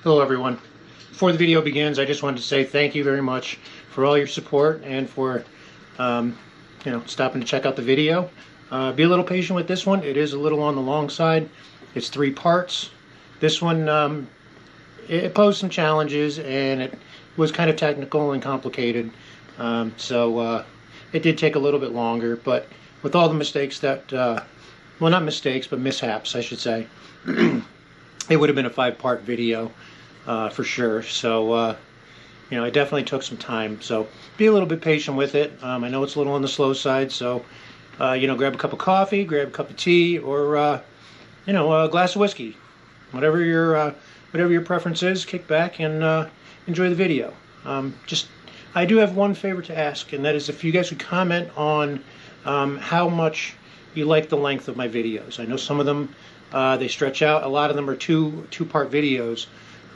Hello everyone. Before the video begins, I just wanted to say thank you very much for all your support and for stopping to check out the video. Be a little patient with this one. It is a little on the long side. It's 3 parts. This one, it posed some challenges and it was kind of technical and complicated. So it did take a little bit longer, but with all the mistakes that, well, not mistakes, but mishaps, I should say, it would have been a 5-part video for sure. So, it definitely took some time. So be a little bit patient with it. I know it's a little on the slow side, so, grab a cup of coffee, grab a cup of tea, or, a glass of whiskey. Whatever your preference is, kick back and enjoy the video. I do have one favor to ask, and that is if you guys would comment on how much you like the length of my videos. I know some of them, they stretch out. A lot of them are two-part videos.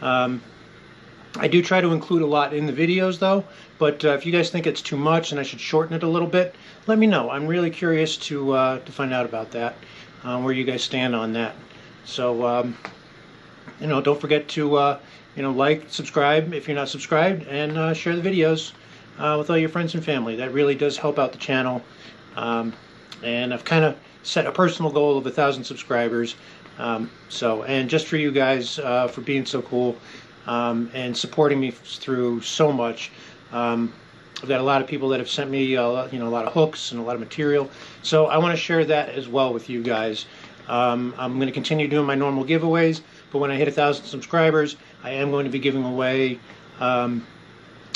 I do try to include a lot in the videos though, but if you guys think it's too much and I should shorten it a little bit, let me know. I'm really curious to find out about that, where you guys stand on that. So, don't forget to, like, subscribe if you're not subscribed, and share the videos with all your friends and family. That really does help out the channel. And I've kind of set a personal goal of 1,000 subscribers. And just for you guys, for being so cool and supporting me through so much. I've got a lot of people that have sent me a lot of hooks and a lot of material. So I want to share that as well with you guys. I'm going to continue doing my normal giveaways, but when I hit 1,000 subscribers, I am going to be giving away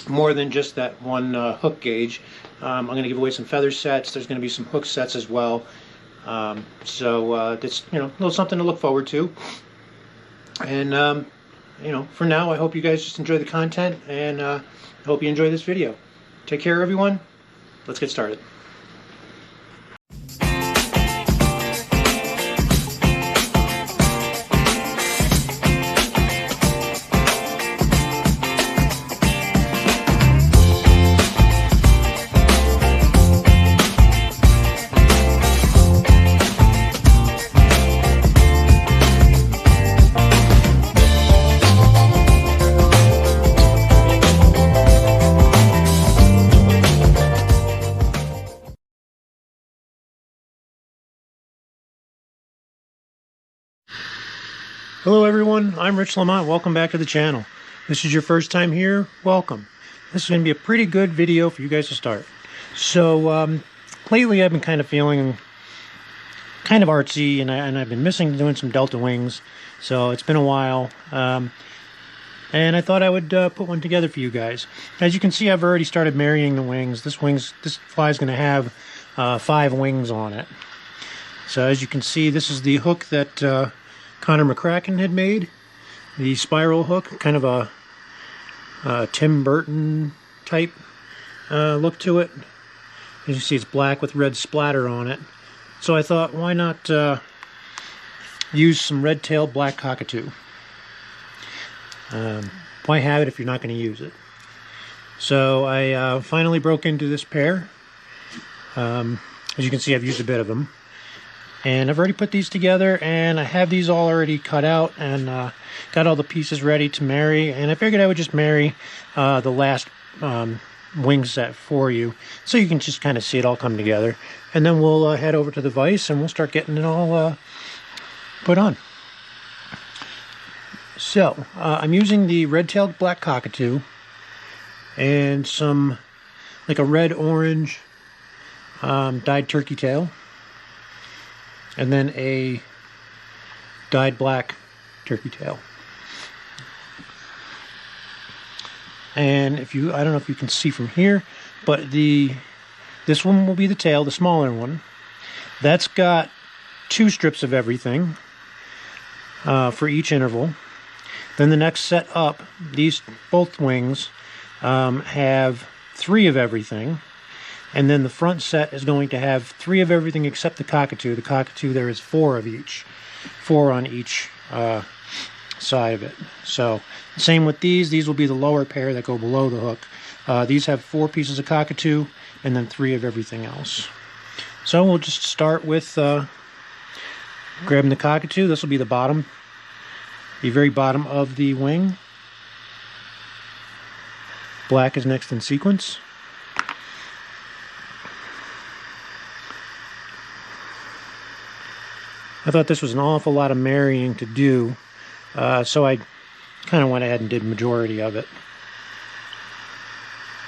more than just that one hook gauge. I'm going to give away some feather sets. There's going to be some hook sets as well. So that's a little something to look forward to. And for now, I hope you guys just enjoy the content, and I hope you enjoy this video. Take care, everyone. Let's get started. Hello everyone, I'm Rich Lamont. Welcome back to the channel. This is your first time here, welcome. This is going to be a pretty good video for you guys to start. So lately I've been kind of feeling kind of artsy, and I've been missing doing some Delta wings. So it's been a while, and I thought I would put one together for you guys. As you can see, I've already started marrying the wings. This fly is going to have 5 wings on it. So as you can see, this is the hook that McCracken had made, the spiral hook, kind of a Tim Burton type look to it. As you see, it's black with red splatter on it. So I thought, why not use some red-tailed black cockatoo? Why have it if you're not going to use it? So I finally broke into this pair. As you can see, I've used a bit of them. And I've already put these together, and I have these all already cut out, and got all the pieces ready to marry. And I figured I would just marry the last wing set for you, so you can just kind of see it all come together. And then we'll head over to the vise, and we'll start getting it all put on. So I'm using the red-tailed black cockatoo, and some, like a red-orange dyed turkey tail. And then a dyed black turkey tail. And I don't know if you can see from here, but this one will be the tail, the smaller one. That's got 2 strips of everything for each interval. Then the next set up, both wings have 3 of everything. And then the front set is going to have 3 of everything except the cockatoo. The cockatoo, there is 4 of each. 4 on each side of it. So, same with these. These will be the lower pair that go below the hook. These have 4 pieces of cockatoo and then 3 of everything else. So we'll just start with grabbing the cockatoo. This will be the bottom the very bottom of the wing. Black is next in sequence. I thought this was an awful lot of marrying to do, so I kind of went ahead and did majority of it.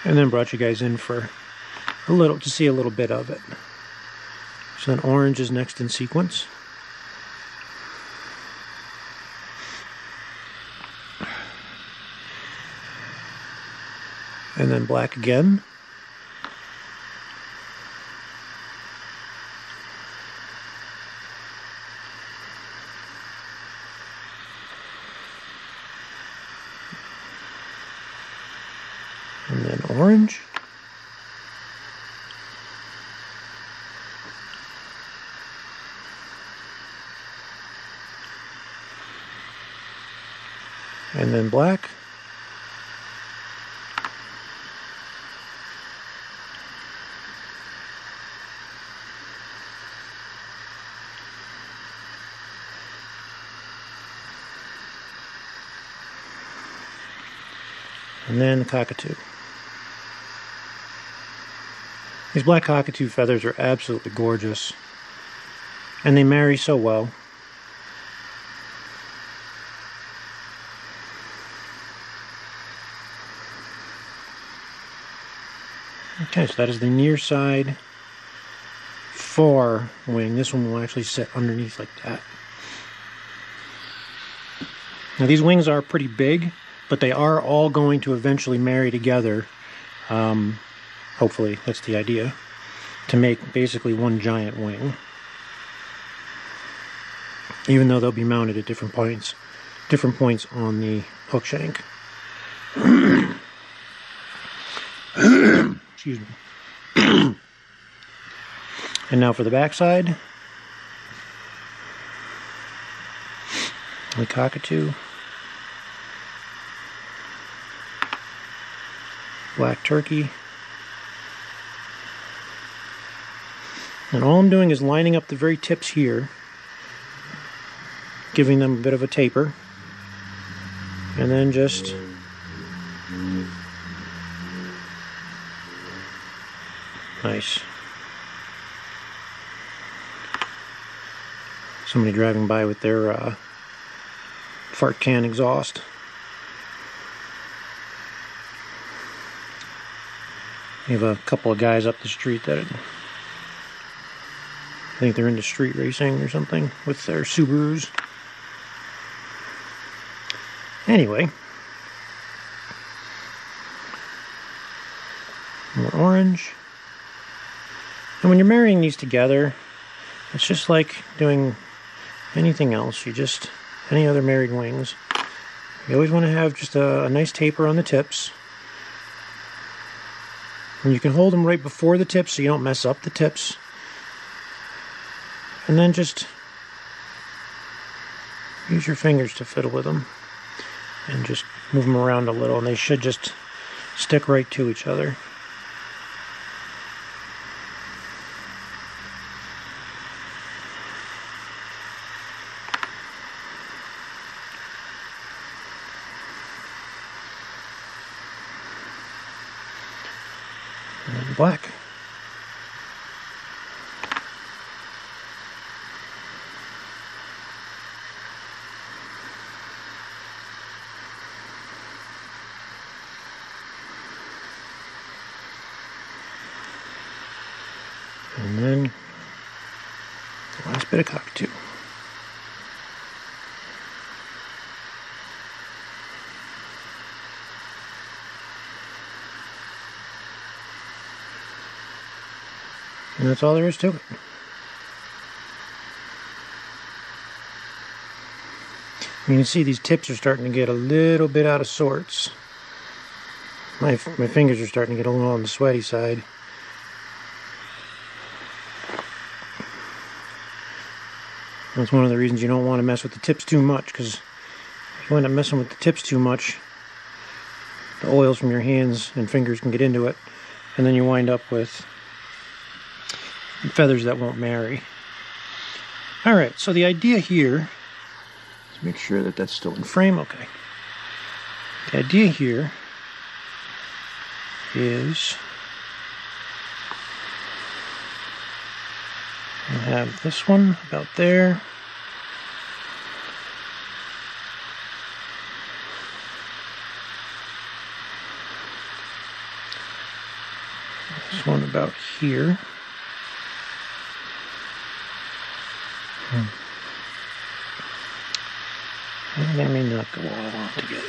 And then brought you guys in for a little, to see a little bit of it. So then orange is next in sequence. And then black again. And then orange. And then black. And then the cockatoo. These black cockatoo feathers are absolutely gorgeous. And they marry so well. Okay, so that is the near side fore wing. This one will actually sit underneath like that. Now these wings are pretty big, but they are all going to eventually marry together. Hopefully, that's the idea, to make basically one giant wing. Even though they'll be mounted at different points on the hook shank. Excuse me. And now for the back side. The cockatoo. Black turkey. And all I'm doing is lining up the very tips here, giving them a bit of a taper, and then just nice. Somebody driving by with their fart can exhaust. We have a couple of guys up the street that I think they're into street racing or something with their Subarus. Anyway, more orange. And when you're marrying these together, it's just like doing anything else. Any other married wings. You always want to have just a nice taper on the tips. And you can hold them right before the tips so you don't mess up the tips. And then just use your fingers to fiddle with them. And just move them around a little, and they should just stick right to each other. And black. And then the last bit of cockatoo. And that's all there is to it. You can see these tips are starting to get a little bit out of sorts. My fingers are starting to get a little on the sweaty side. That's one of the reasons you don't want to mess with the tips too much, because if you end up messing with the tips too much, the oils from your hands and fingers can get into it, and then you wind up with feathers that won't marry. Alright, so the idea here is Let's make sure that that's still in frame. Okay. The idea here is I have this one about there. This one about here. And they may not go all together.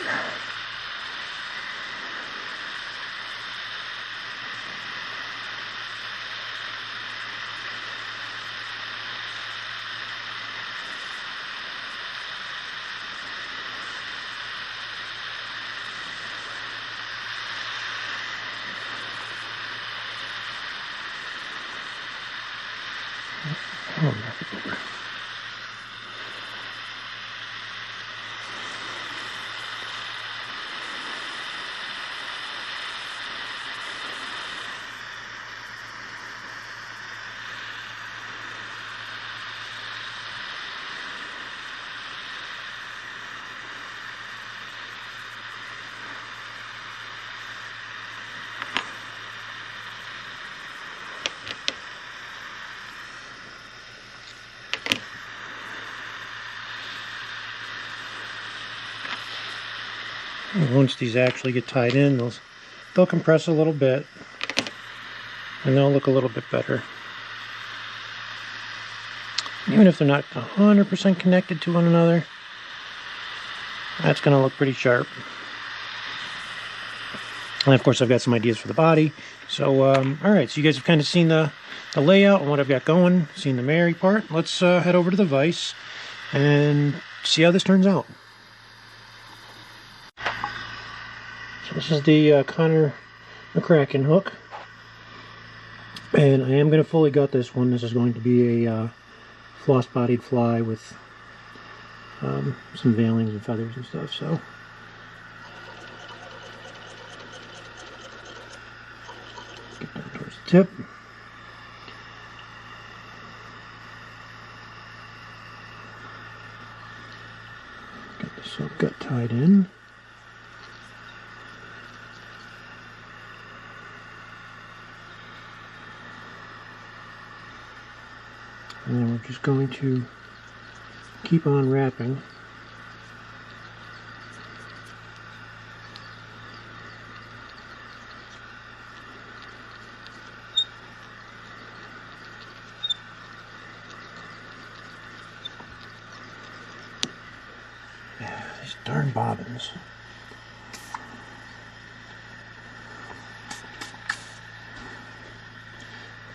Oh, knock it over. Once these actually get tied in, they'll compress a little bit and they'll look a little bit better. Even if they're not 100% connected to one another, that's going to look pretty sharp. And of course I've got some ideas for the body. So alright, so you guys have kind of seen the layout and what I've got going, seen the Mary part. Let's head over to the vise and see how this turns out. So this is the McCracken hook, and I am going to fully gut this one. This is going to be a floss-bodied fly with some veilings and feathers and stuff. So get down towards the tip. Get the silk gut tied in. And then we're just going to keep on wrapping. These darn bobbins.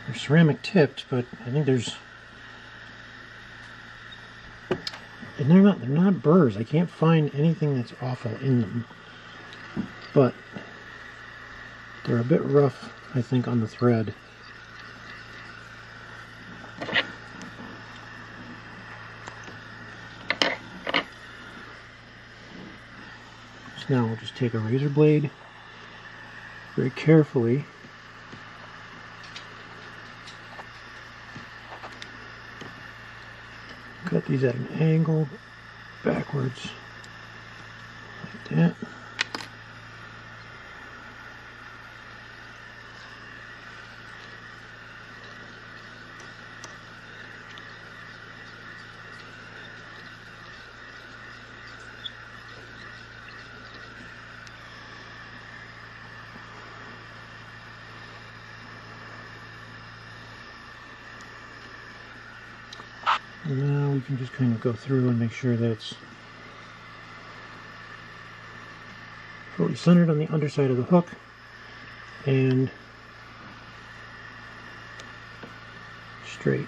They're ceramic tipped, but I think there's... And they're not burrs. I can't find anything that's awful in them. But they're a bit rough, I think, on the thread. So now we'll just take a razor blade very carefully. Cut these at an angle, backwards, like that. Now we can just kind of go through and make sure that it's fully centered on the underside of the hook and straight.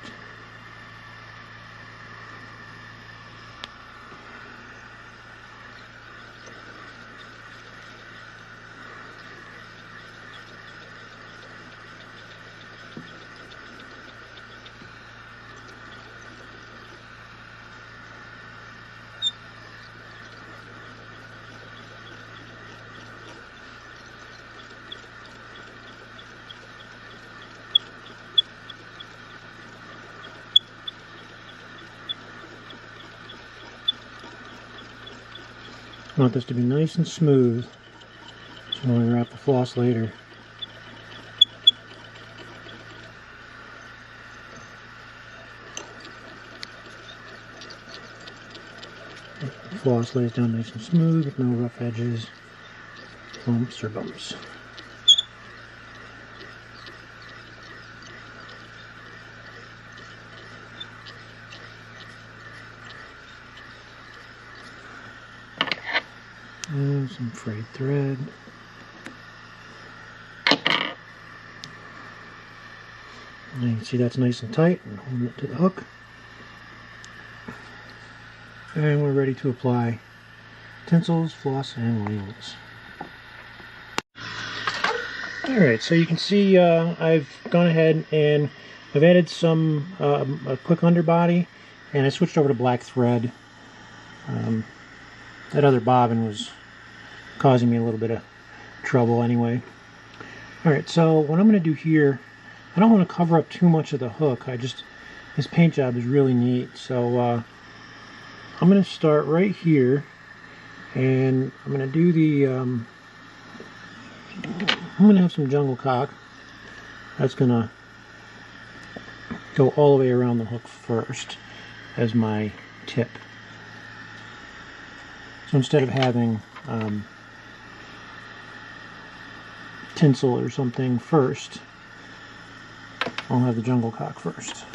want this to be nice and smooth, so when we wrap the floss later, the floss lays down nice and smooth with no rough edges, bumps or bumps. And some frayed thread. And you can see that's nice and tight and holding it to the hook. And we're ready to apply tinsels, floss, and wings. Alright, so you can see I've gone ahead and I've added some a quick underbody, and I switched over to black thread. That other bobbin was causing me a little bit of trouble anyway. Alright, so what I'm going to do here, I don't want to cover up too much of the hook. This paint job is really neat, so I'm going to start right here, and I'm going to do the, I'm going to have some jungle cock. That's going to go all the way around the hook first as my tip. So instead of having tinsel or something first, I'll have the jungle cock first.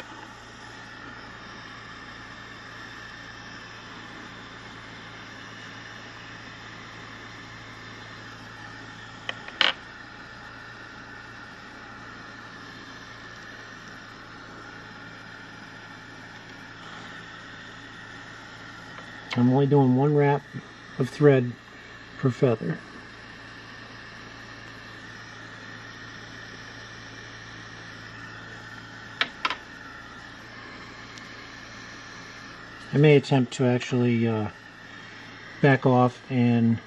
I'm only doing one wrap of thread per feather. I may attempt to actually back off and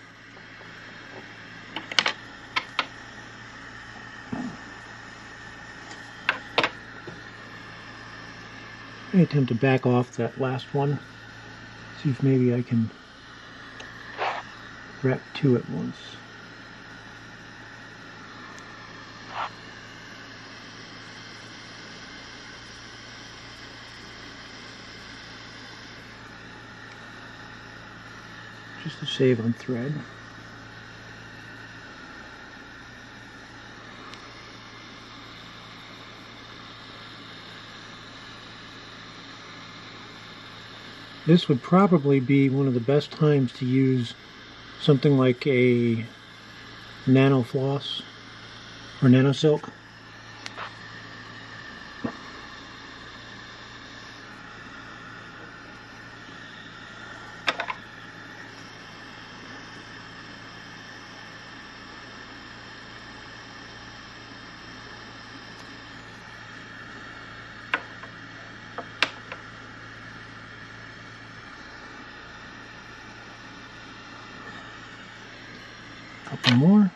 that last one. See if maybe I can wrap two at once. Just to save on thread. This would probably be one of the best times to use something like a nano floss or nano silk. Couple more.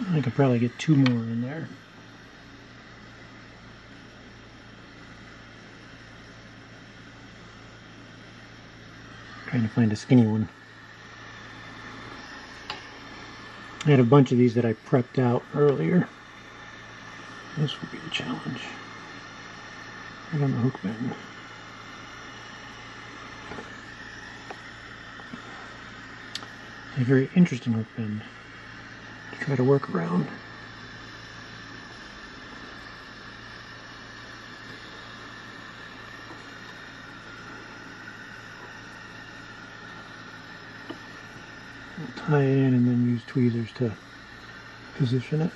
I could probably get two more in there. Trying to find a skinny one. I had a bunch of these that I prepped out earlier. This will be the challenge. Right on the hook bend. A very interesting hook bend to try to work around. I'll tie it in and then use tweezers to position it.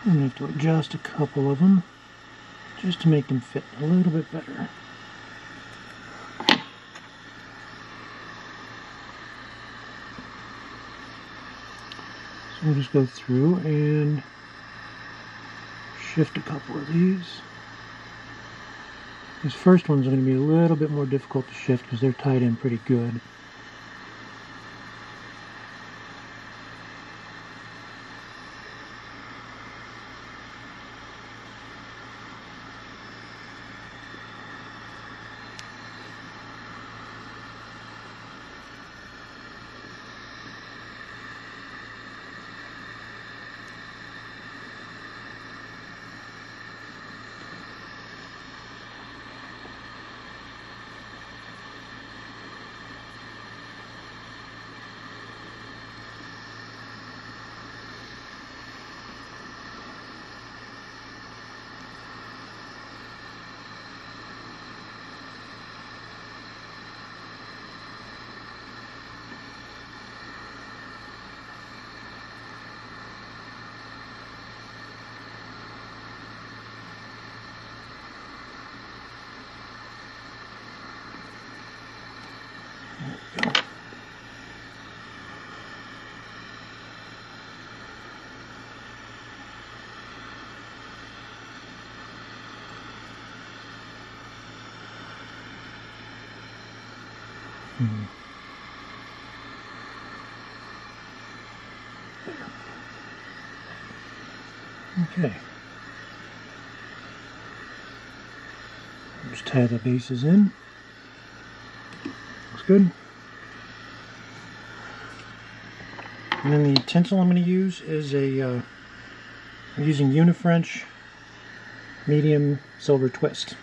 I'm going to have to adjust a couple of them just to make them fit a little bit better. So we'll just go through and shift a couple of these. This first one's going to be a little bit more difficult to shift because they're tied in pretty good. Okay. Just tie the bases in. Looks good. And then the tinsel I'm going to use is I'm using Unifrench medium silver twist.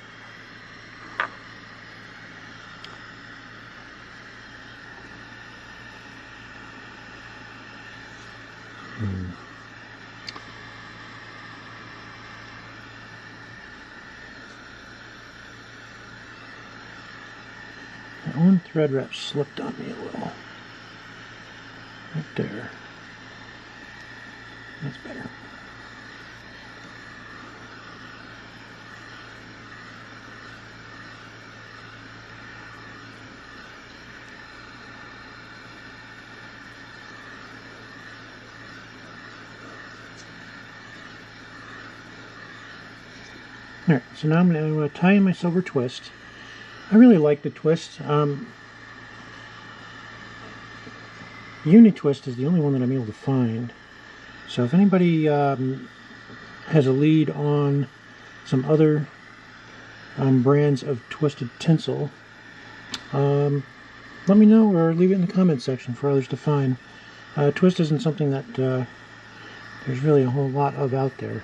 That one thread wrap slipped on me a little. Right there. That's better. Alright, so now I'm going to tie in my silver twist. I really like the twist. Uni twist is the only one that I'm able to find. So if anybody has a lead on some other brands of twisted tinsel, let me know or leave it in the comments section for others to find. Twist isn't something that there's really a whole lot of out there.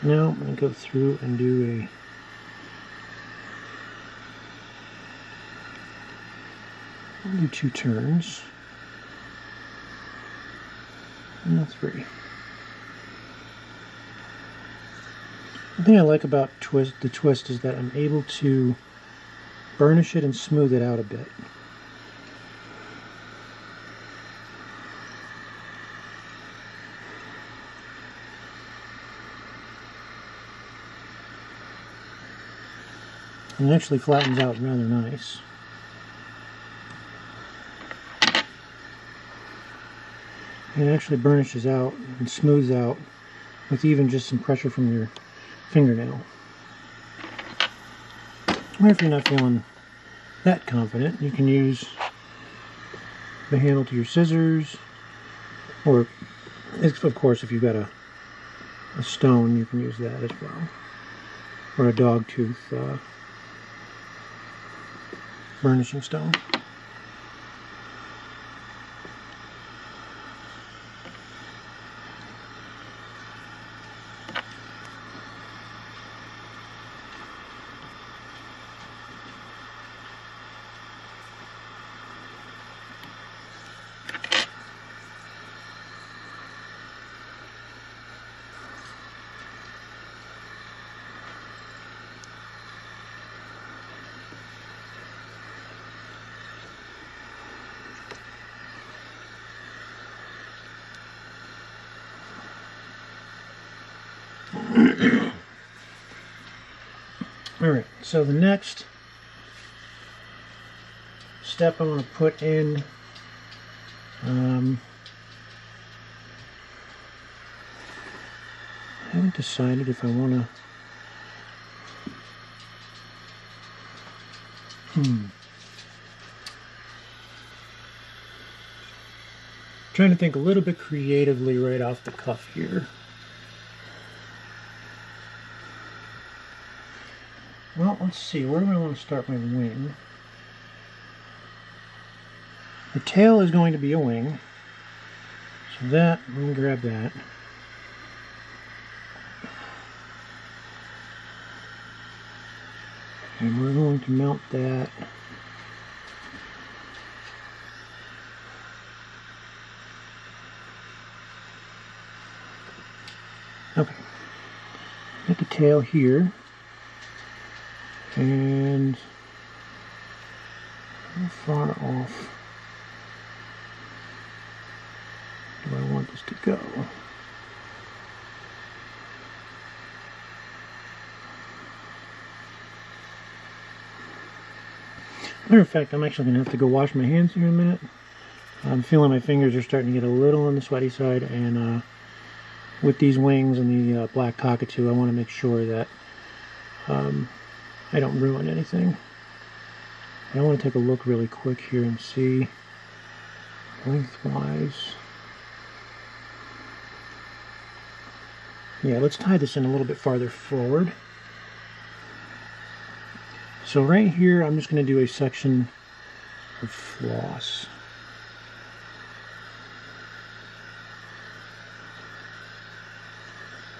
Now I'm going to go through and do I'll do 2 turns. And 3. The thing I like about the twist is that I'm able to burnish it and smooth it out a bit. And it actually flattens out rather nice. And it actually burnishes out and smooths out with even just some pressure from your fingernail. Or if you're not feeling that confident, you can use the handle to your scissors, or of course if you've got a stone, you can use that as well, or a dog tooth burnishing stone. Alright, so the next step I want to put in, I haven't decided if I want to, trying to think a little bit creatively right off the cuff here. Well, let's see, where do I want to start my wing? The tail is going to be a wing, so that, I'm going to grab that. And we're going to mount that okay. Get the tail here. And how far off do I want this to go? Matter of fact, I'm actually going to have to go wash my hands here in a minute. I'm feeling my fingers are starting to get a little on the sweaty side, and with these wings and the black cockatoo, I want to make sure that I don't ruin anything. I want to take a look really quick here and see lengthwise. Yeah, let's tie this in a little bit farther forward. So right here, I'm just going to do a section of floss.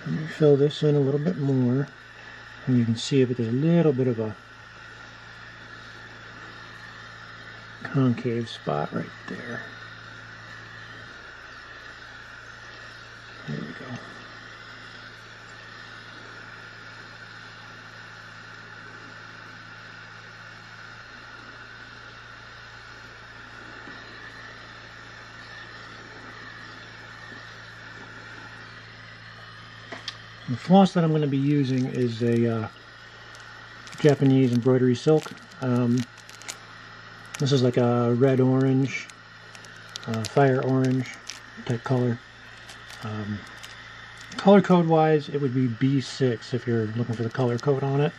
Let me fill this in a little bit more. And you can see it, but there's a little bit of a concave spot right there. There we go. The floss that I'm going to be using is a Japanese embroidery silk. This is like a red-orange, fire orange type color. Color code wise, it would be B6 if you're looking for the color code on it.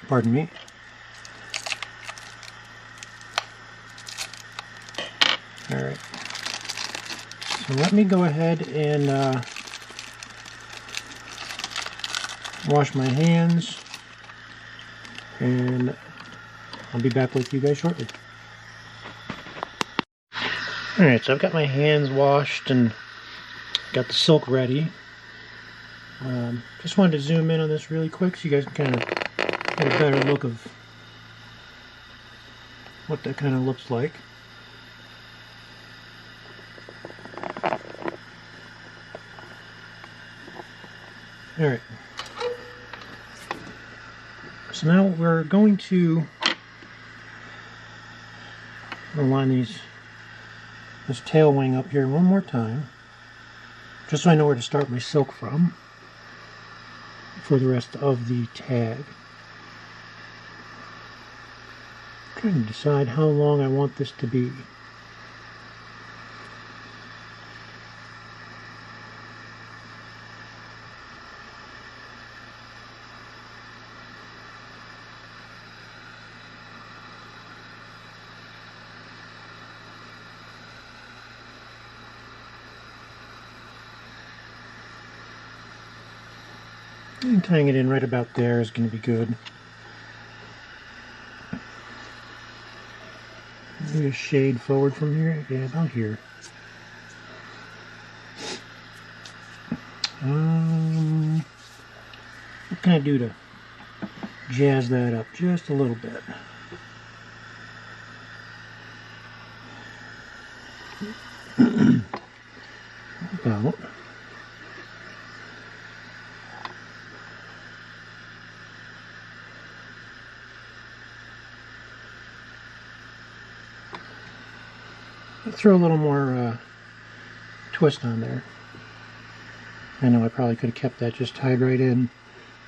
Pardon me. Alright. So let me go ahead and wash my hands, and I'll be back with you guys shortly. Alright, so I've got my hands washed and got the silk ready. Just wanted to zoom in on this really quick so you guys can kind of get a better look of what that kind of looks like. Alright, so now we're going to line this tail wing up here one more time, just so I know where to start my silk from for the rest of the tag. I'm trying to decide how long I want this to be. And tying it in right about there is going to be good. Maybe a shade forward from here. Yeah, about here. What can I do to jazz that up just a little bit? About. Throw a little more twist on there. I know I probably could have kept that just tied right in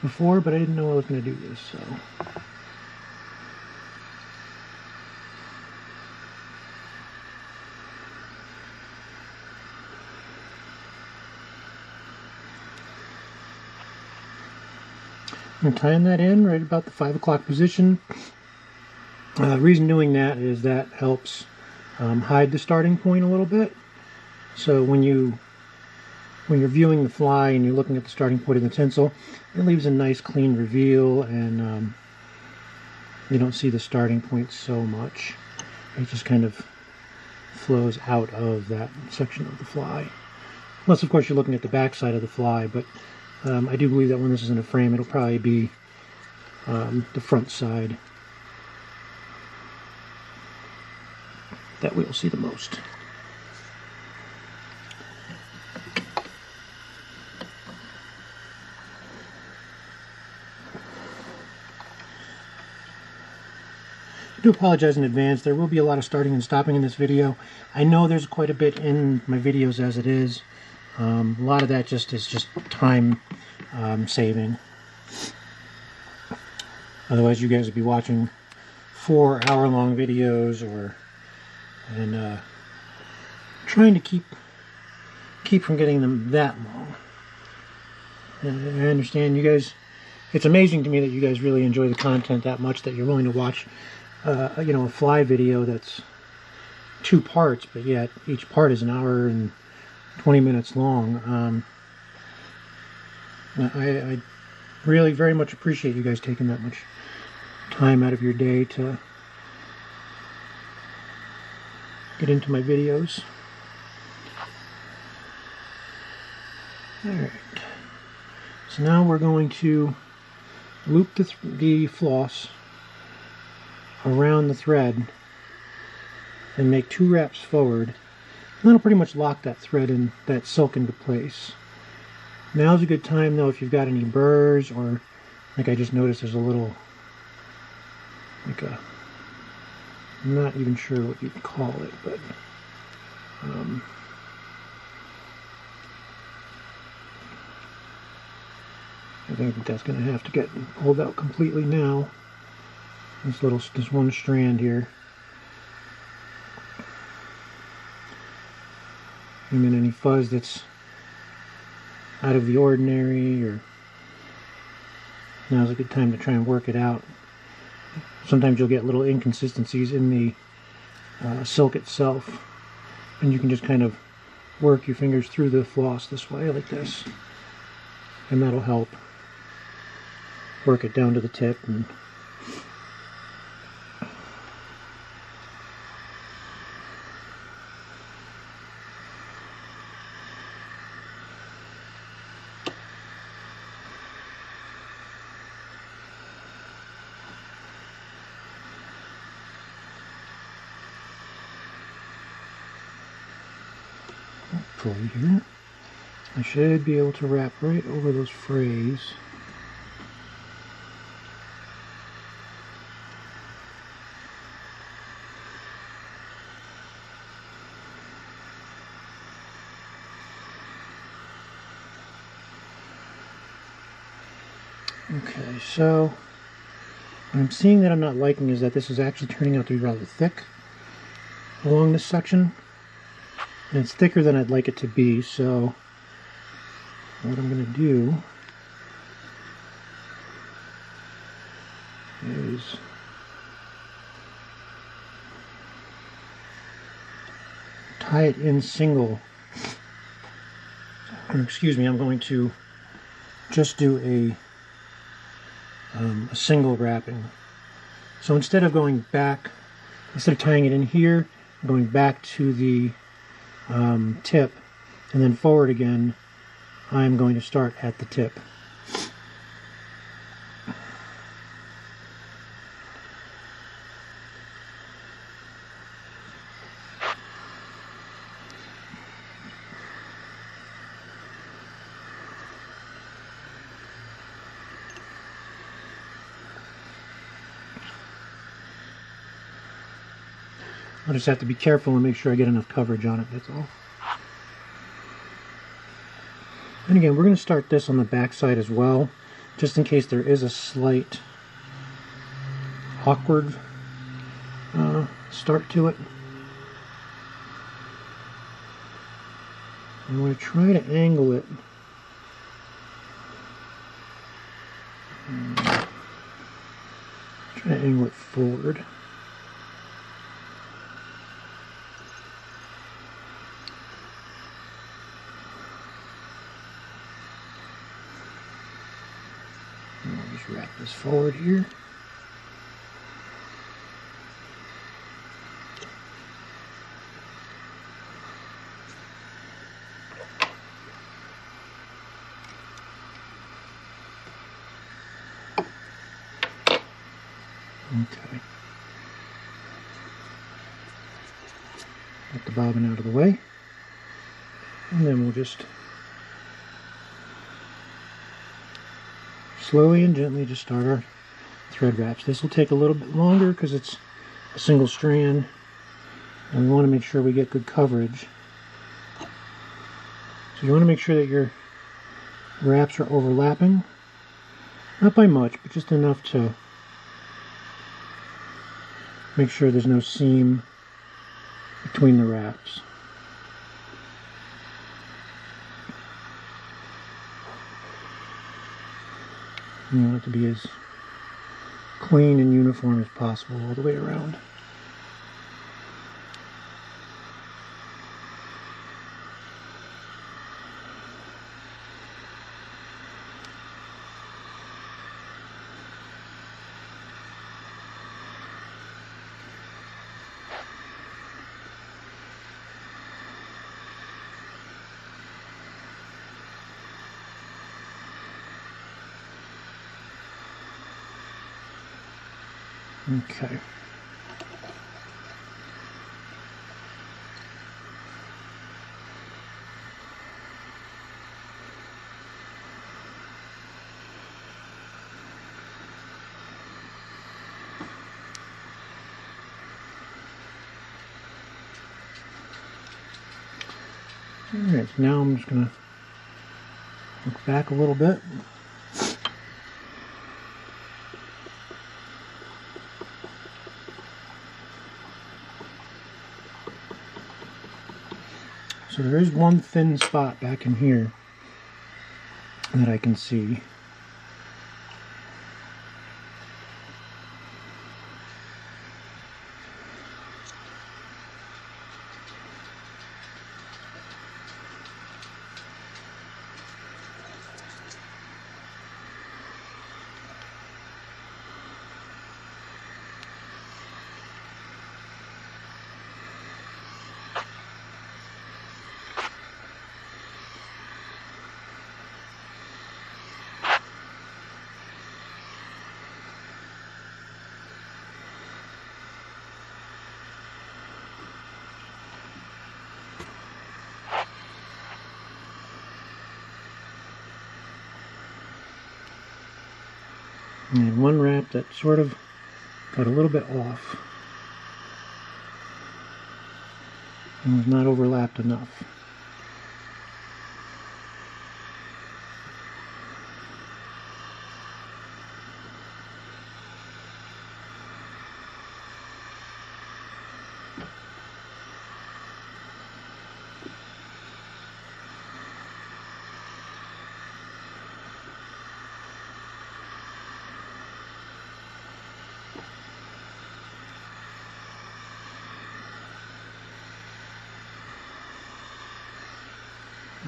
before, but I didn't know I was going to do this, so. I'm tying that in right about the 5 o'clock position. The reason doing that is that helps hide the starting point a little bit. So when you're viewing the fly and you're looking at the starting point of the tinsel, it leaves a nice clean reveal, and you don't see the starting point so much. It just kind of flows out of that section of the fly. Unless, of course, you're looking at the back side of the fly, but I do believe that when this is in a frame, it'll probably be the front side that we'll see the most. I do apologize in advance. There will be a lot of starting and stopping in this video. I know there's quite a bit in my videos as it is. A lot of that is just time saving. Otherwise, you guys would be watching 4-hour-long videos, and trying to keep from getting them that long. And I understand you guys. It's amazing to me that you guys really enjoy the content that much that you're willing to watch. You know, a fly video that's 2 parts, but yet each part is an hour and 20 minutes long. I really very much appreciate you guys taking that much time out of your day to get into my videos. Alright, so now we're going to loop the floss around the thread and make 2 wraps forward, and that'll pretty much lock that thread and that silk into place. Now's a good time though if you've got any burrs, or like I just noticed there's a little, like a, I'm not even sure what you'd call it, but I think that's going to have to get pulled out completely now. This one strand here. And then any fuzz that's out of the ordinary, or now's a good time to try and work it out. Sometimes you'll get little inconsistencies in the silk itself, and you can just kind of work your fingers through the floss this way, like this, and that'll help work it down to the tip. And pull here. I should be able to wrap right over those frays. Okay, so what I'm seeing that I'm not liking is that this is actually turning out to be rather thick along this section. And it's thicker than I'd like it to be, so what I'm going to do is tie it in single, or excuse me, I'm going to just do a single wrapping. So instead of going back, instead of tying it in here, I'm going back to the tip and then forward again. I'm going to start at the tip. I'll just have to be careful and make sure I get enough coverage on it, that's all. And again, we're going to start this on the back side as well, just in case there is a slight awkward start to it. I'm going to try to angle it. Try to angle it forward. I'll just wrap this forward here. Okay. Get the bobbin out of the way. And then we'll just slowly and gently just start our thread wraps. This will take a little bit longer because it's a single strand, and we want to make sure we get good coverage. So you want to make sure that your wraps are overlapping, not by much, but just enough to make sure there's no seam between the wraps. You want it to be as clean and uniform as possible all the way around. Okay. Alright, so now I'm just going to look back a little bit. So there is one thin spot back in here that I can see. And one wrap that sort of got a little bit off and was not overlapped enough.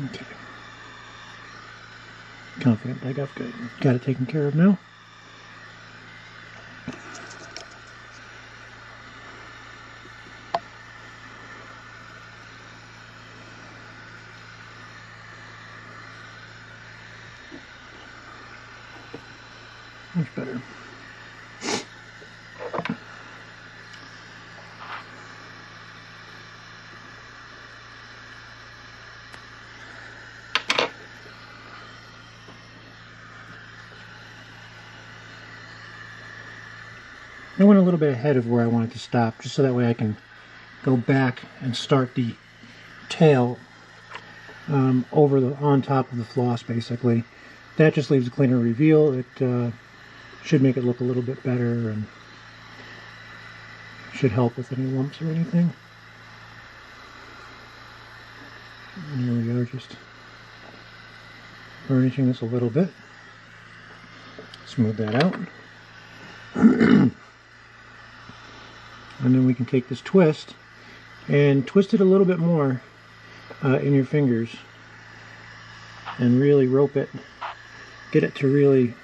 Okay. Confident I got it taken care of now. Much better. I went a little bit ahead of where I wanted to stop, just so that way I can go back and start the tail on top of the floss, basically. That just leaves a cleaner reveal. It should make it look a little bit better and should help with any lumps or anything. And here we are, just burnishing this a little bit. Smooth that out. And then we can take this twist and twist it a little bit more in your fingers and really rope it. Get it to really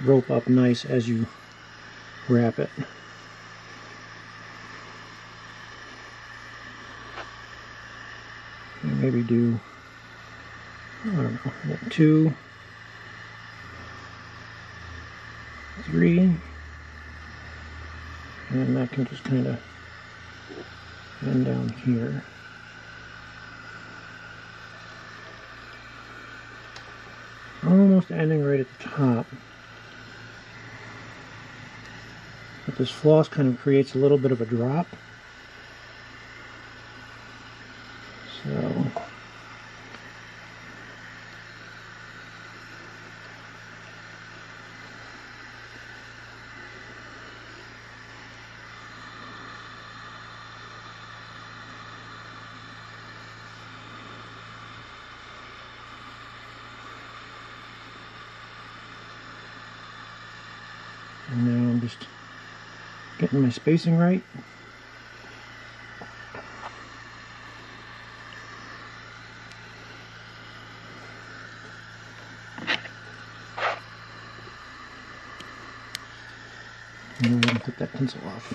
rope up nice as you wrap it. And maybe do, I don't know, 2, 3, and then that can just kind of end down here. Almost ending right at the top. But this floss kind of creates a little bit of a drop. So and now I'm just getting my spacing right. And we're going to take that tinsel off.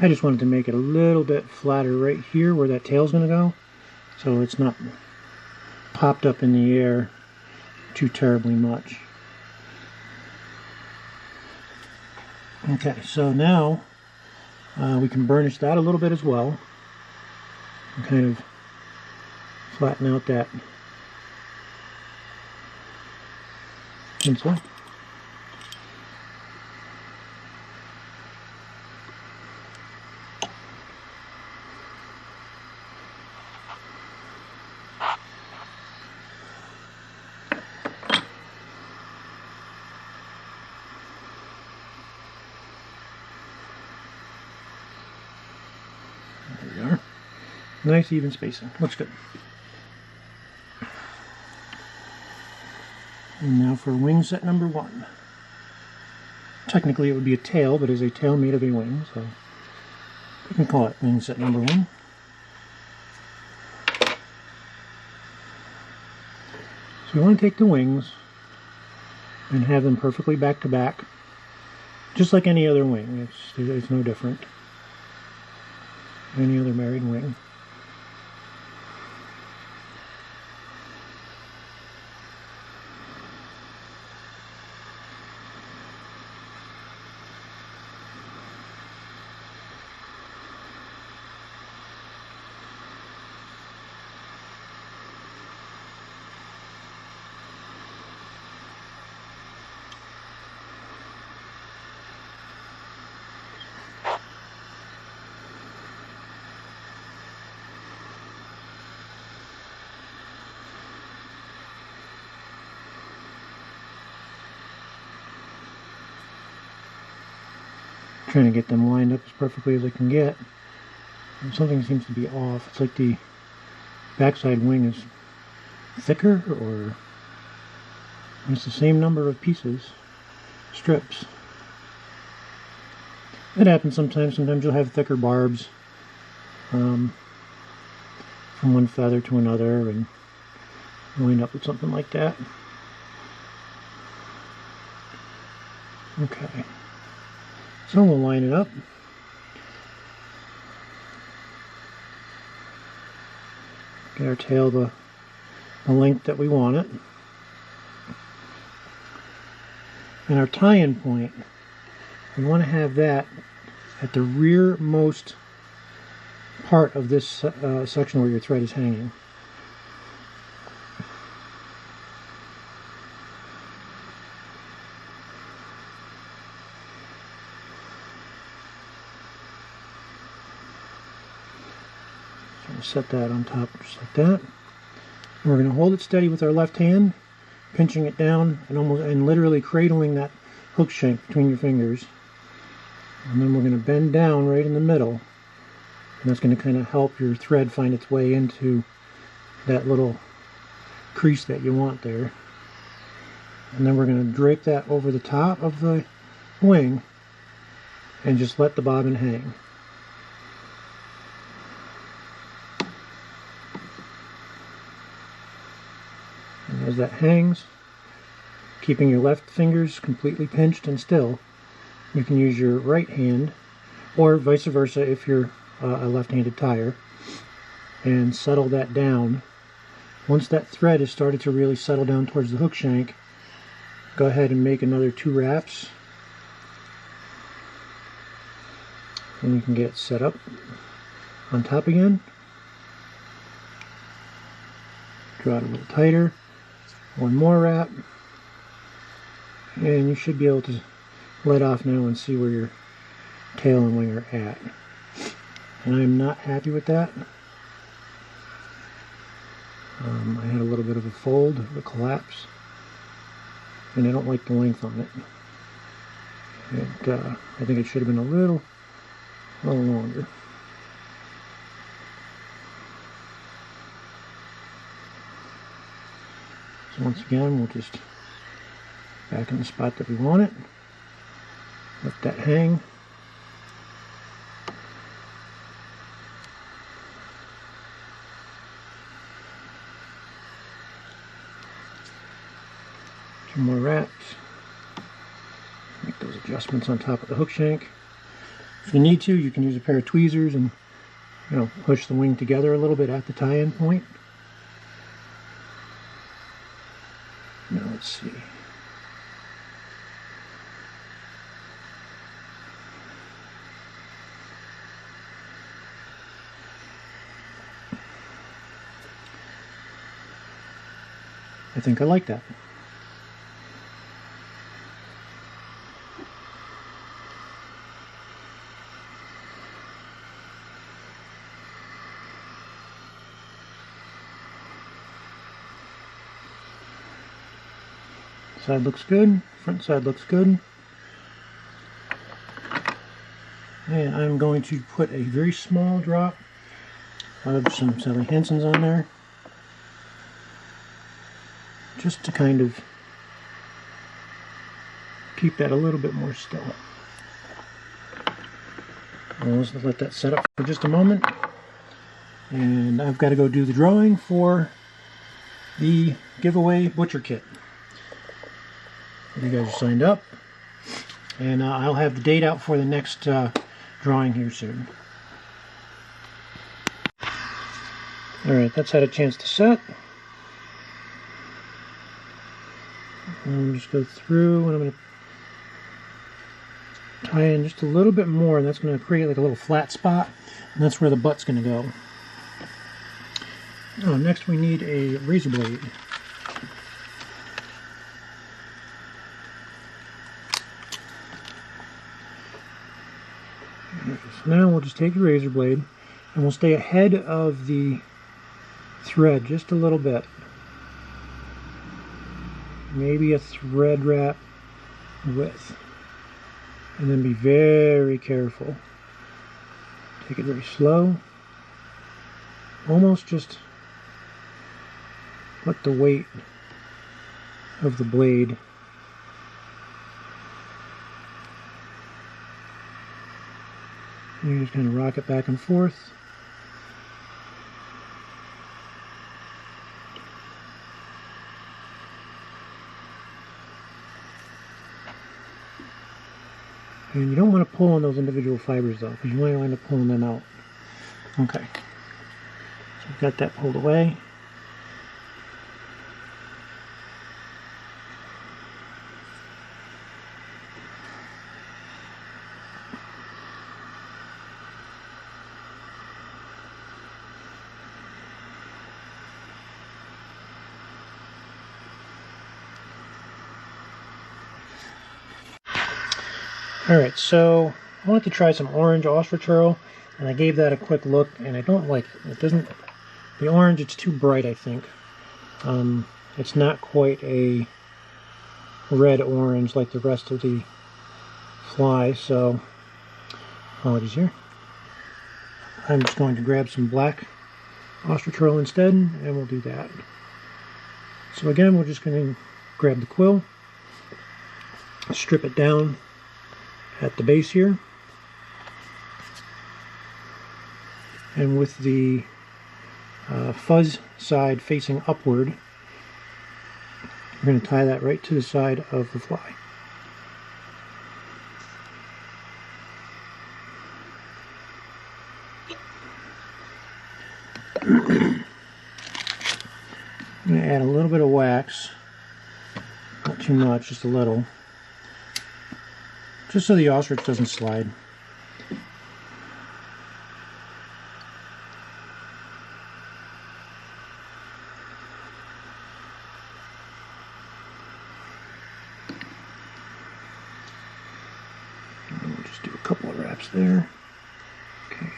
I just wanted to make it a little bit flatter right here where that tail's going to go, so it's not popped up in the air too terribly much. Okay, so now we can burnish that a little bit as well and kind of flatten out that tinsel. There we are. Nice even spacing. Looks good. And now for wing set number 1. Technically it would be a tail, but it's a tail made of a wing, so we can call it wing set number 1. So we want to take the wings and have them perfectly back to back, just like any other wing. It's no different. Any other married wing. Trying to get them lined up as perfectly as I can get. And something seems to be off. It's like the backside wing is thicker, or it's the same number of pieces, strips. It happens sometimes. Sometimes you'll have thicker barbs from one feather to another, and you'll end up with something like that. Okay. So we'll line it up. Get our tail the length that we want it. And our tie-in point You want to have that at the rearmost part of this section where your thread is hanging. So we'll set that on top just like that. And we're going to hold it steady with our left hand, pinching it down and literally cradling that hook shank between your fingers. And then we're going to bend down right in the middle, and that's going to kind of help your thread find its way into that little crease that you want there. And then we're going to drape that over the top of the wing and just let the bobbin hang. And as that hangs, keeping your left fingers completely pinched and still, you can use your right hand, or vice versa if you're a left-handed tyer, and settle that down. Once that thread has started to really settle down towards the hook shank, go ahead and make another 2 wraps. And you can get it set up on top again. Draw it a little tighter. 1 more wrap. And you should be able to let off now and see where your tail and wing are at. And I'm not happy with that. I had a little bit of a fold, a collapse, and I don't like the length on it. I think it should have been a little longer. So once again, we'll just back in the spot that we want it. Let that hang. Two more wraps. Make those adjustments on top of the hook shank. If you need to, you can use a pair of tweezers and, you know, push the wing together a little bit at the tie-in point. Now let's see. I think I like that. Side looks good, front side looks good. And I'm going to put a very small drop of some Sally Hansen's on there, just to kind of keep that a little bit more still. I'll just let that set up for just a moment. And I've got to go do the drawing for the giveaway butcher kit. You guys are signed up, and I'll have the date out for the next drawing here soon. Alright, that's had a chance to set. And we'll just go through, and I'm going to tie in just a little bit more, and that's going to create like a little flat spot, and that's where the butt's going to go. Oh, next we need a razor blade. So now we'll just take the razor blade and we'll stay ahead of the thread just a little bit. Maybe a thread wrap width. And then be very careful. Take it very slow. Almost just let the weight of the blade and you just kind of rock it back and forth. And you don't want to pull on those individual fibers though, because you might wind up pulling them out. Okay. So we've got that pulled away. Alright, so I wanted to try some orange ostrich herl, and I gave that a quick look, and I don't like it. It doesn't, the orange, it's too bright, I think. It's not quite a red orange like the rest of the fly, so apologies here. I'm just going to grab some black ostrich herl instead, and we'll do that. So again, we're just going to grab the quill, strip it down at the base here, and with the fuzz side facing upward, we're going to tie that right to the side of the fly. I'm going to add a little bit of wax, not too much, just a little, just so the ostrich doesn't slide. And we'll just do a couple of wraps there. Okay.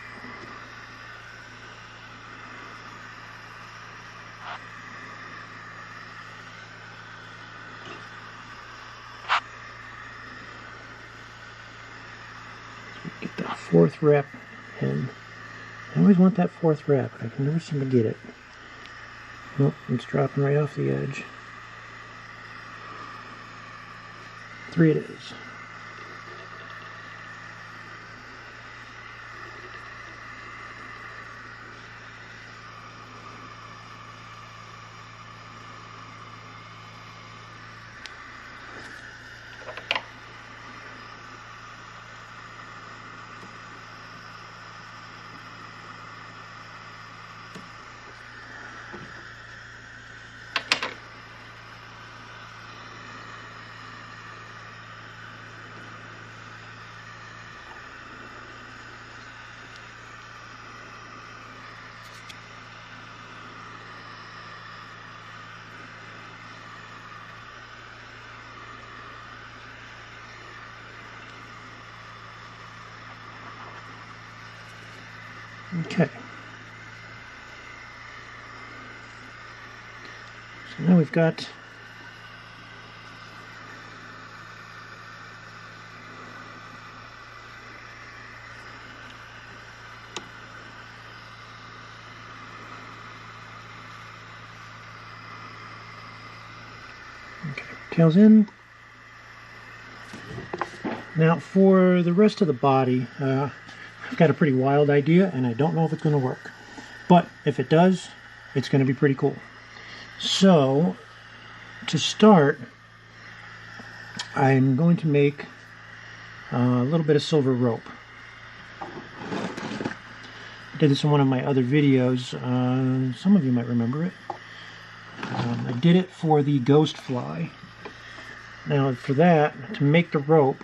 Get that fourth wrap in. I always want that fourth wrap, but I can never seem to get it. Nope, it's dropping right off the edge. 3 it is. Okay. So now we've got tails in. Now for the rest of the body, I've got a pretty wild idea, and I don't know if it's going to work. But if it does, it's going to be pretty cool. So, to start, I'm going to make a little bit of silver rope. I did this in one of my other videos. Some of you might remember it. I did it for the ghost fly. Now, for that, to make the rope,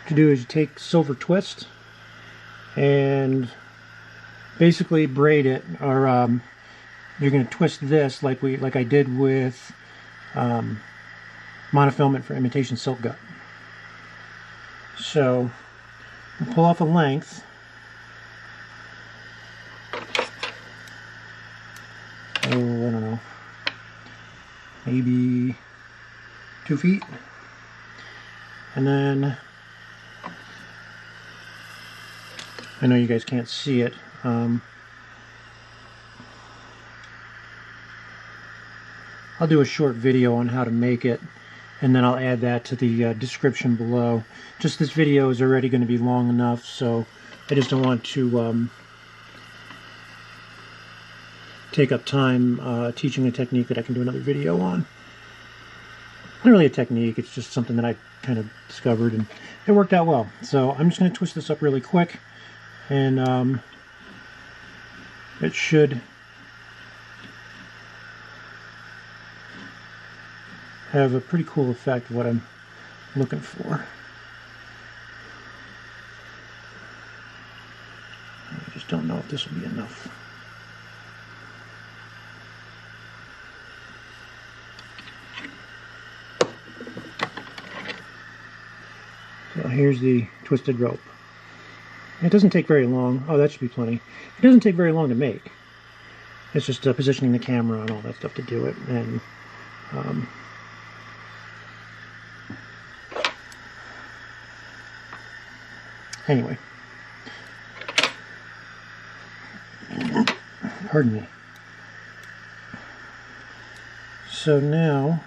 what you do is you take silver twist and basically braid it, or you're going to twist this like I did with monofilament for imitation silk gut. So we'll pull off a length. Oh, I don't know, maybe 2 feet, and then I know you guys can't see it. I'll do a short video on how to make it, and then I'll add that to the description below. Just this video is already going to be long enough, so I just don't want to take up time teaching a technique that I can do another video on. Not really a technique, it's just something that I kind of discovered, and it worked out well. So I'm just going to twist this up really quick, and it should have a pretty cool effect of what I'm looking for. I just don't know if this will be enough. So here's the twisted rope. It doesn't take very long. Oh, that should be plenty. It doesn't take very long to make. It's just positioning the camera and all that stuff to do it. And anyway, pardon me. So now,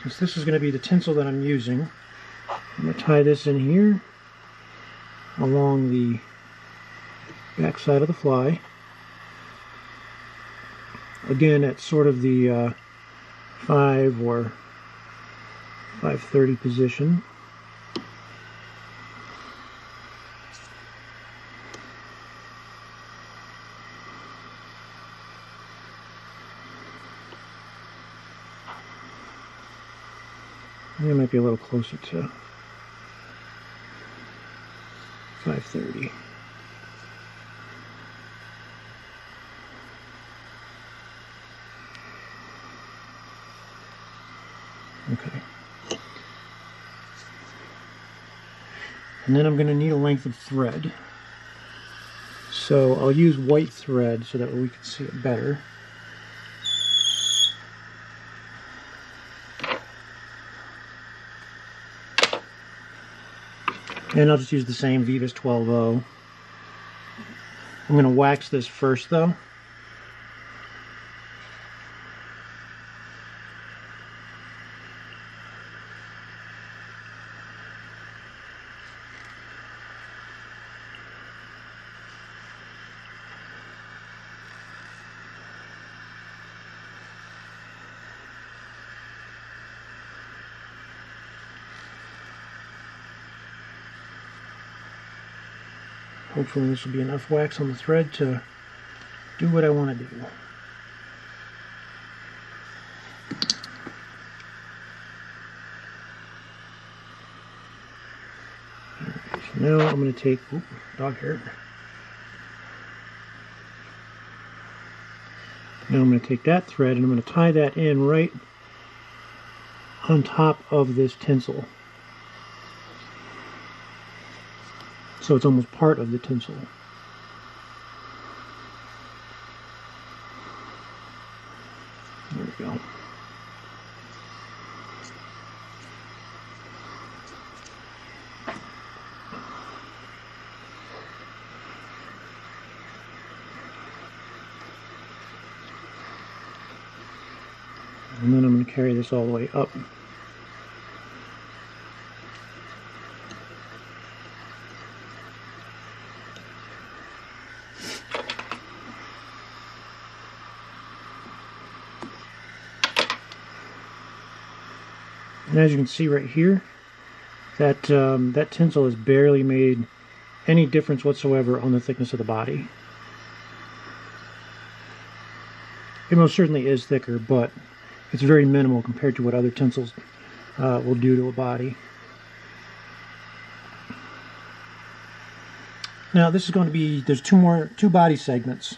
since this is going to be the tinsel that I'm using, I'm going to tie this in here along the back side of the fly. Again, at sort of the 5 or 5:30 position. It might be a little closer to 5:30. Okay. And then I'm going to need a length of thread. So I'll use white thread so that we can see it better. And I'll just use the same Veevus 12-0. I'm going to wax this first though. Hopefully this will be enough wax on the thread to do what I want to do. Alright, so now I'm going to take, dog hair. Now I'm going to take that thread and I'm going to tie that in right on top of this tinsel. So it's almost part of the tinsel. There we go. And then I'm going to carry this all the way up. And as you can see right here, that that tinsel has barely made any difference whatsoever on the thickness of the body. It most certainly is thicker, but it's very minimal compared to what other tinsels will do to a body. Now this is going to be, there's two body segments,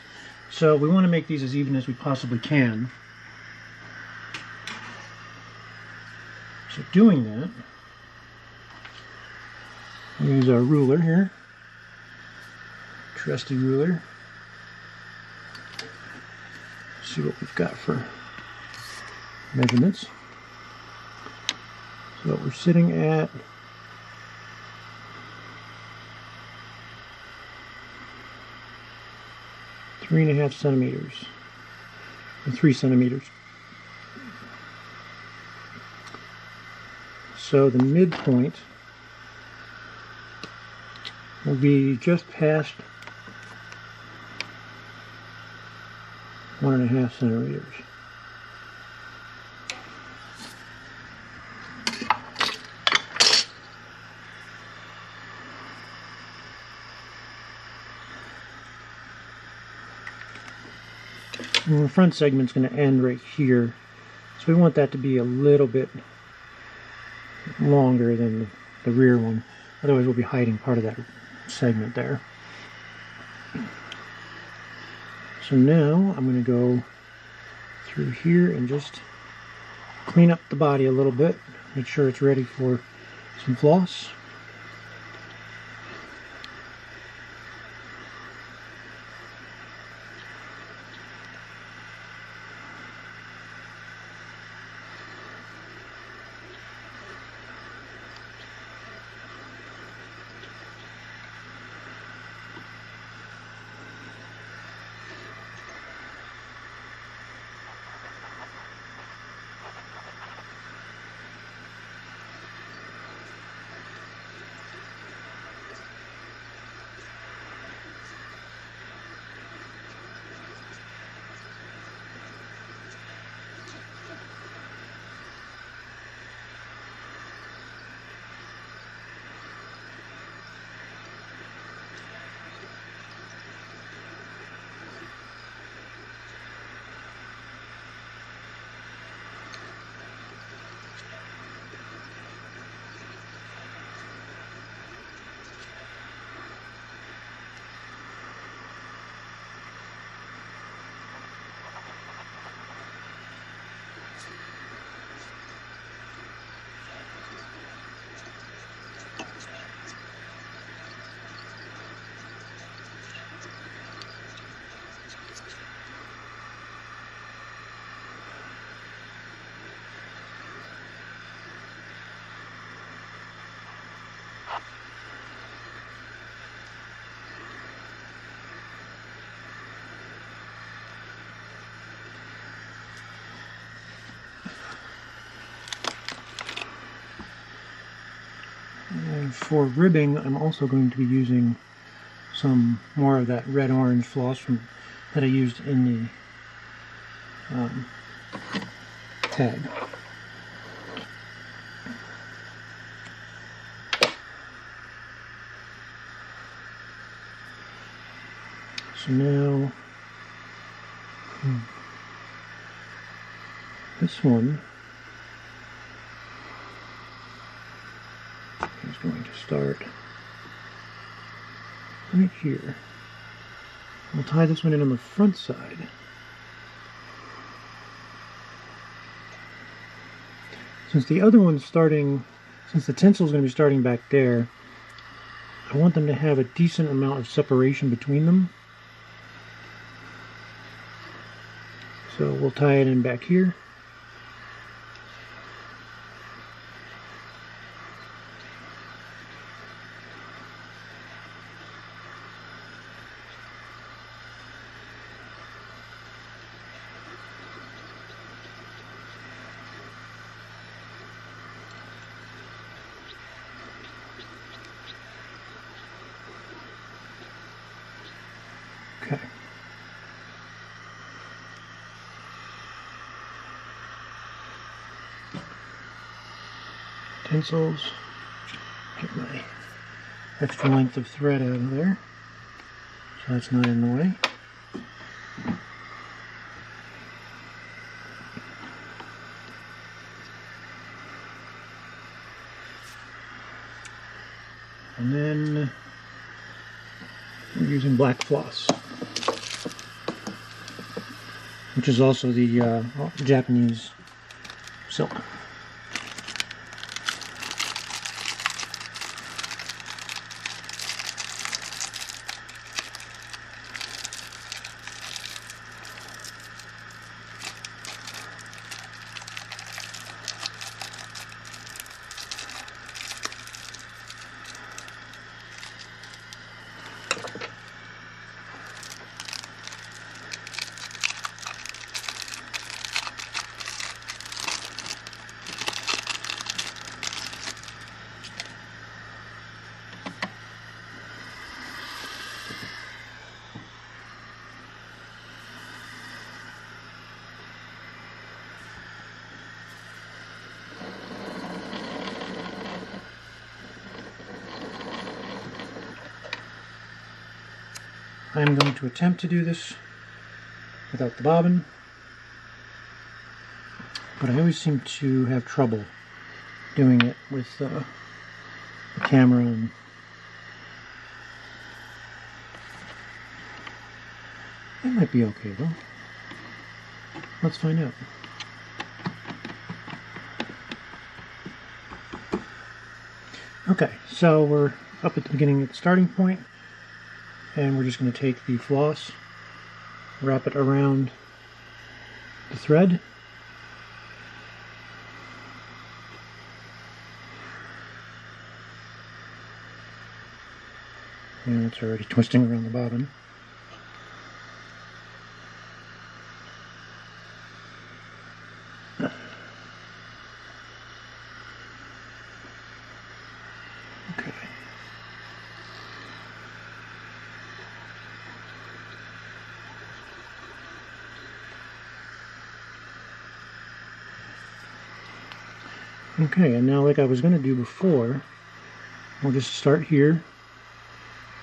so we want to make these as even as we possibly can. So doing that, we use our ruler here, trusty ruler. See what we've got for measurements. So we're sitting at 3.5 centimeters, or 3 centimeters. So the midpoint will be just past 1.5 centimeters. And the front segment's going to end right here, so we want that to be a little bit longer than the rear one, otherwise we'll be hiding part of that segment there. So now I'm going to go through here and just clean up the body a little bit. Make sure it's ready for some floss. And for ribbing, I'm also going to be using some more of that red-orange floss that I used in the tag. So now, this one is going to start right here. We'll tie this one in on the front side. Since the other one's starting, since the tinsel is going to be starting back there, I want them to have a decent amount of separation between them. So we'll tie it in back here. Okay. Tinsels. Get my extra length of thread out of there, so that's not in the way. And then we're using black floss, which is also the Japanese silk. I'm going to attempt to do this without the bobbin, but I always seem to have trouble doing it with the camera. And it might be okay though. Let's find out. Okay, so we're up at the beginning at the starting point, and we're just going to take the floss, wrap it around the thread, and it's already twisting around the bottom. Okay, and now like I was going to do before, we'll just start here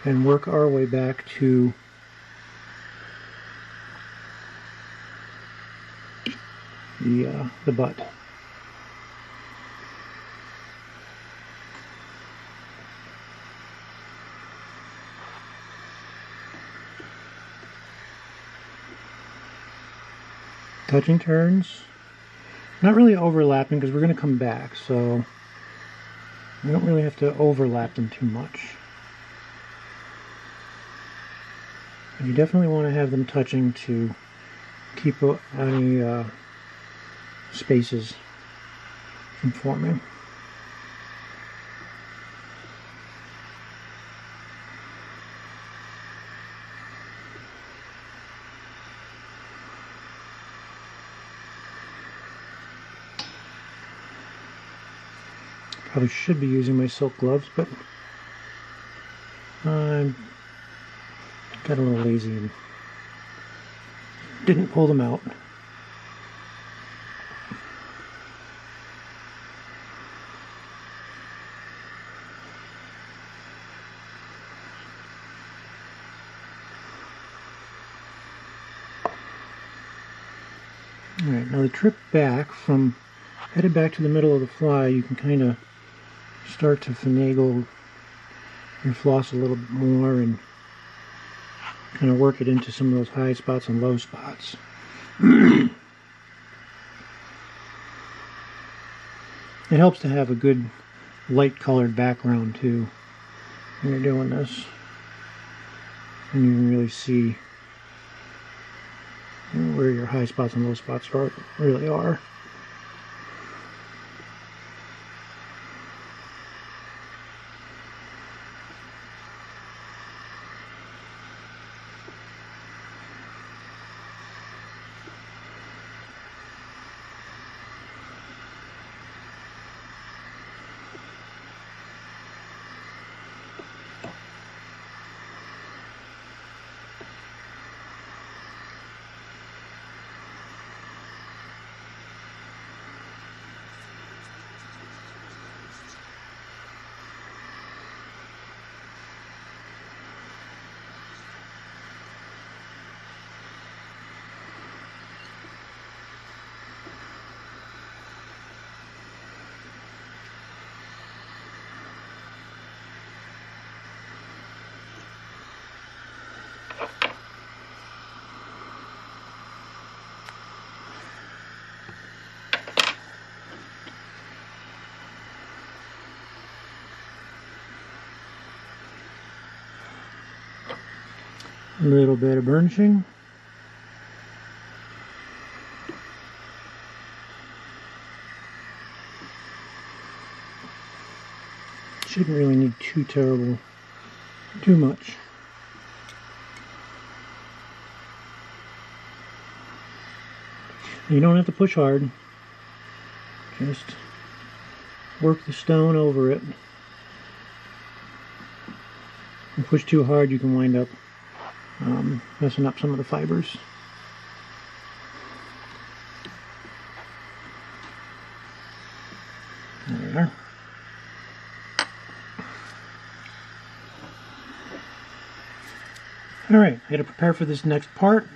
and work our way back to the butt. Touching turns. Not really overlapping because we're going to come back, so we don't really have to overlap them too much. And you definitely want to have them touching to keep any spaces from forming. Probably should be using my silk gloves, but I got a little lazy and didn't pull them out. Alright, now the trip back from headed back to the middle of the fly, you can kind of start to finagle your floss a little bit more and kind of work it into some of those high spots and low spots. It helps to have a good light colored background too when you're doing this, and you can really see where your high spots and low spots really are. A little bit of burnishing. Shouldn't really need too much. You don't have to push hard. Just work the stone over it. If you push too hard, you can wind up messing up some of the fibers. There. Alright, I gotta prepare for this next part.